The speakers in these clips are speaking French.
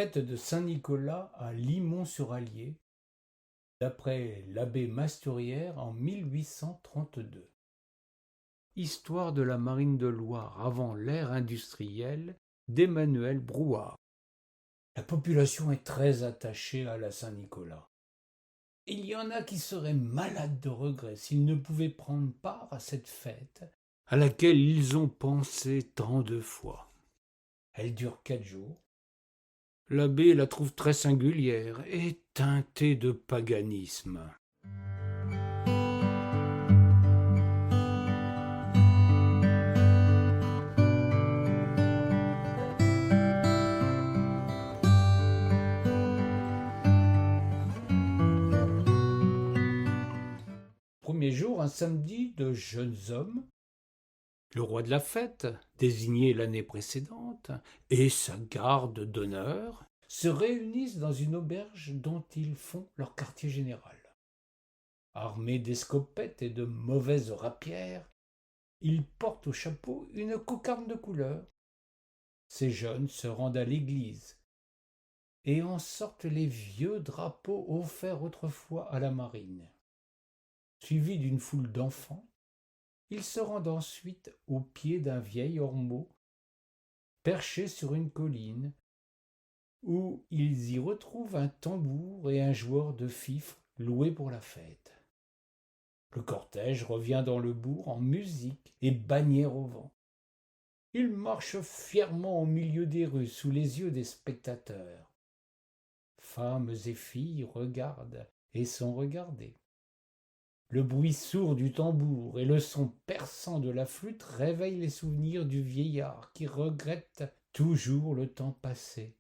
fête de Saint-Nicolas à Limon-sur-Allier, d'après l'abbé Masturière en 1832. Histoire de la marine de Loire avant l'ère industrielle d'Emmanuel Brouard. La population est très attachée à la Saint-Nicolas. Il y en a qui seraient malades de regret s'ils ne pouvaient prendre part à cette fête à laquelle ils ont pensé tant de fois. Elle dure 4 jours. L'abbé la trouve très singulière et teintée de paganisme. Premier jour, un samedi, de jeunes hommes, le roi de la fête, désigné l'année précédente, et sa garde d'honneur, se réunissent dans une auberge dont ils font leur quartier général. Armés d'escopettes et de mauvaises rapières, ils portent au chapeau une cocarde de couleur. Ces jeunes se rendent à l'église et en sortent les vieux drapeaux offerts autrefois à la marine. Suivis d'une foule d'enfants, ils se rendent ensuite au pied d'un vieil ormeau perché sur une colline, où ils y retrouvent un tambour et un joueur de fifre loués pour la fête. Le cortège revient dans le bourg en musique et bannière au vent. Il marche fièrement au milieu des rues sous les yeux des spectateurs. Femmes et filles regardent et sont regardées. Le bruit sourd du tambour et le son perçant de la flûte réveillent les souvenirs du vieillard qui regrette toujours le temps passé,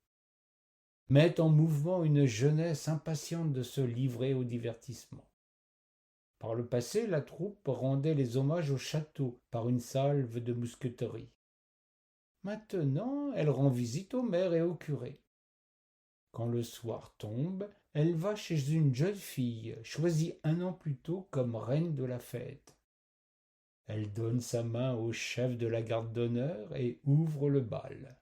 mettent en mouvement une jeunesse impatiente de se livrer au divertissement. Par le passé, la troupe rendait les hommages au château par une salve de mousqueterie. Maintenant, elle rend visite au maire et au curé. Quand le soir tombe, elle va chez une jeune fille, choisie 1 an plus tôt comme reine de la fête. Elle donne sa main au chef de la garde d'honneur et ouvre le bal.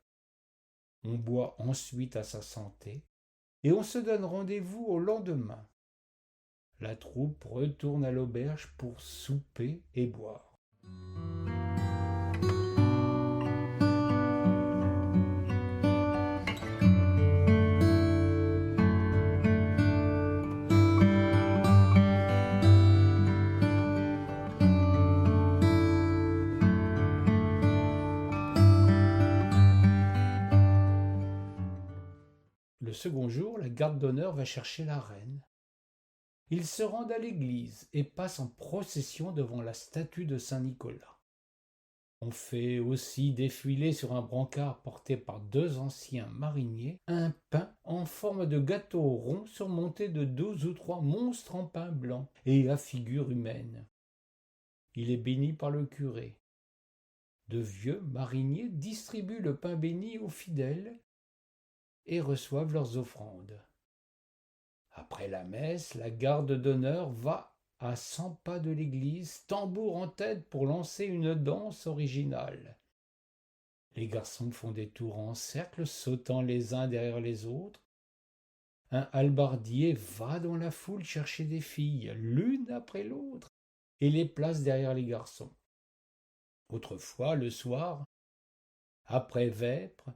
On boit ensuite à sa santé et on se donne rendez-vous au lendemain. La troupe retourne à l'auberge pour souper et boire. Le second jour, la garde d'honneur va chercher la reine. Ils se rendent à l'église et passent en procession devant la statue de Saint-Nicolas. On fait aussi défiler sur un brancard porté par 2 anciens mariniers un pain en forme de gâteau rond surmonté de 2 ou 3 monstres en pain blanc et à figure humaine. Il est béni par le curé. De vieux mariniers distribuent le pain béni aux fidèles et reçoivent leurs offrandes. Après la messe, la garde d'honneur va à 100 pas de l'église, tambour en tête pour lancer une danse originale. Les garçons font des tours en cercle, sautant les uns derrière les autres. Un hallebardier va dans la foule chercher des filles, l'une après l'autre, et les place derrière les garçons. Autrefois, le soir, après vêpres,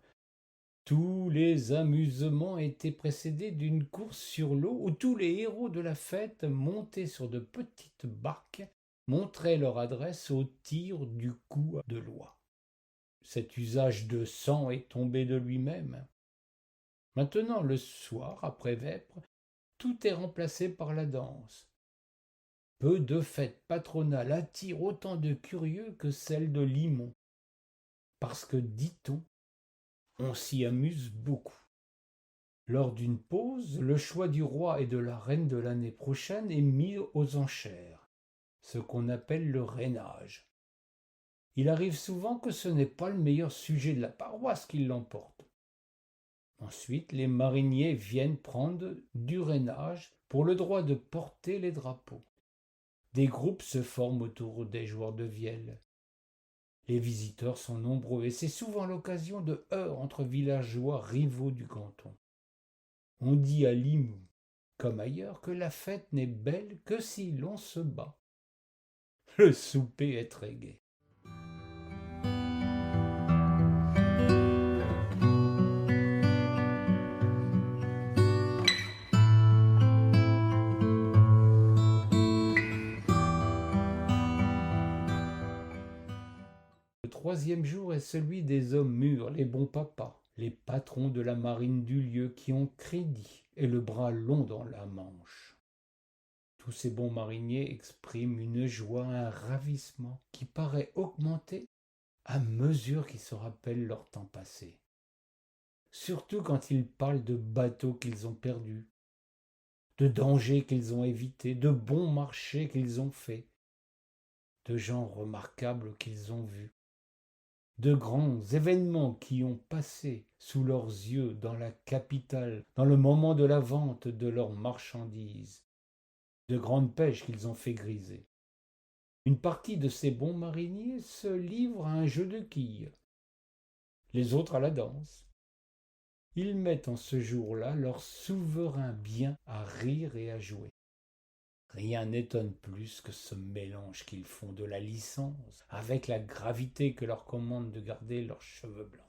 tous les amusements étaient précédés d'une course sur l'eau où tous les héros de la fête, montés sur de petites barques, montraient leur adresse au tir du coup de l'oie. Cet usage de sang est tombé de lui-même. Maintenant, le soir, après vêpres, tout est remplacé par la danse. Peu de fêtes patronales attirent autant de curieux que celle de Limon, parce que, dit-on, on s'y amuse beaucoup. Lors d'une pause, le choix du roi et de la reine de l'année prochaine est mis aux enchères, ce qu'on appelle le rhénage. Il arrive souvent que ce n'est pas le meilleur sujet de la paroisse qui l'emporte. Ensuite, les mariniers viennent prendre du rhénage pour le droit de porter les drapeaux. Des groupes se forment autour des joueurs de vielle. Les visiteurs sont nombreux et c'est souvent l'occasion de heurts entre villageois rivaux du canton. On dit à Limoux, comme ailleurs, que la fête n'est belle que si l'on se bat. Le souper est très gai. Le troisième jour est celui des hommes mûrs, les bons papas, les patrons de la marine du lieu qui ont crédit et le bras long dans la Manche. Tous ces bons mariniers expriment une joie, un ravissement qui paraît augmenter à mesure qu'ils se rappellent leur temps passé. Surtout quand ils parlent de bateaux qu'ils ont perdus, de dangers qu'ils ont évités, de bons marchés qu'ils ont faits, de gens remarquables qu'ils ont vus, de grands événements qui ont passé sous leurs yeux dans la capitale, dans le moment de la vente de leurs marchandises, de grandes pêches qu'ils ont fait griser. Une partie de ces bons mariniers se livre à un jeu de quilles, les autres à la danse. Ils mettent en ce jour-là leur souverain bien à rire et à jouer. Rien n'étonne plus que ce mélange qu'ils font de la licence avec la gravité que leur commande de garder leurs cheveux blancs.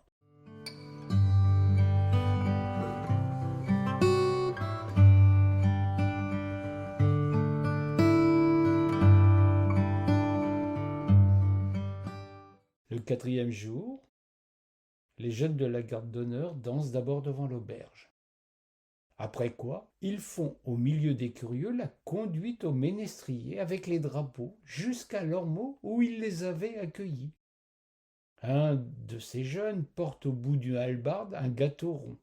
Le quatrième jour, les jeunes de la garde d'honneur dansent d'abord devant l'auberge. Après quoi, ils font au milieu des curieux la conduite au ménestrier avec les drapeaux jusqu'à l'ormeau où ils les avaient accueillis. Un de ces jeunes porte au bout d'une hallebarde un gâteau rond.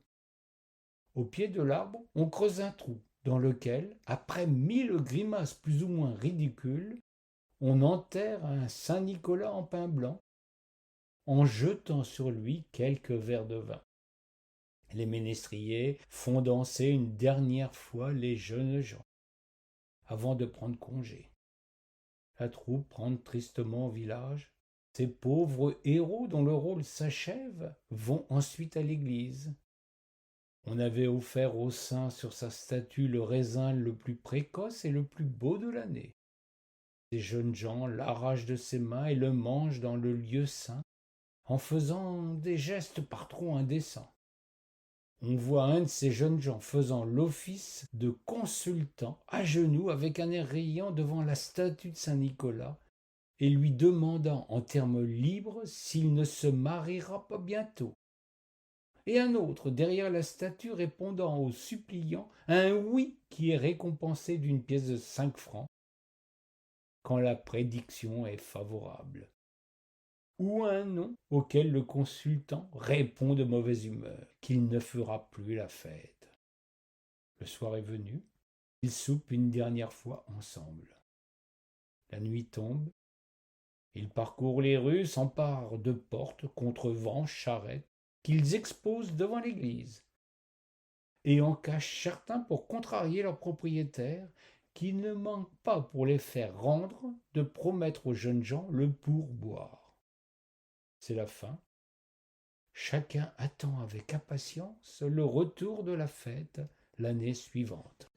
Au pied de l'arbre, on creuse un trou dans lequel, après 1000 grimaces plus ou moins ridicules, on enterre un Saint-Nicolas en pain blanc en jetant sur lui quelques verres de vin. Les ménestriers font danser une dernière fois les jeunes gens, avant de prendre congé. La troupe rentre tristement au village. Ces pauvres héros dont le rôle s'achève vont ensuite à l'église. On avait offert au saint sur sa statue le raisin le plus précoce et le plus beau de l'année. Ces jeunes gens l'arrachent de ses mains et le mangent dans le lieu saint, en faisant des gestes par trop indécents. On voit un de ces jeunes gens faisant l'office de consultant à genoux avec un air riant devant la statue de Saint-Nicolas et lui demandant en termes libres s'il ne se mariera pas bientôt. Et un autre derrière la statue répondant au suppliant un oui qui est récompensé d'une pièce de 5 francs quand la prédiction est favorable, ou un non auquel le consultant répond de mauvaise humeur qu'il ne fera plus la fête. Le soir est venu, ils soupent une dernière fois ensemble. La nuit tombe, ils parcourent les rues, s'emparent de portes, contrevents, charrettes, qu'ils exposent devant l'église, et en cachent certains pour contrarier leurs propriétaires, qui ne manquent pas pour les faire rendre de promettre aux jeunes gens le pourboire. C'est la fin. Chacun attend avec impatience le retour de la fête l'année suivante.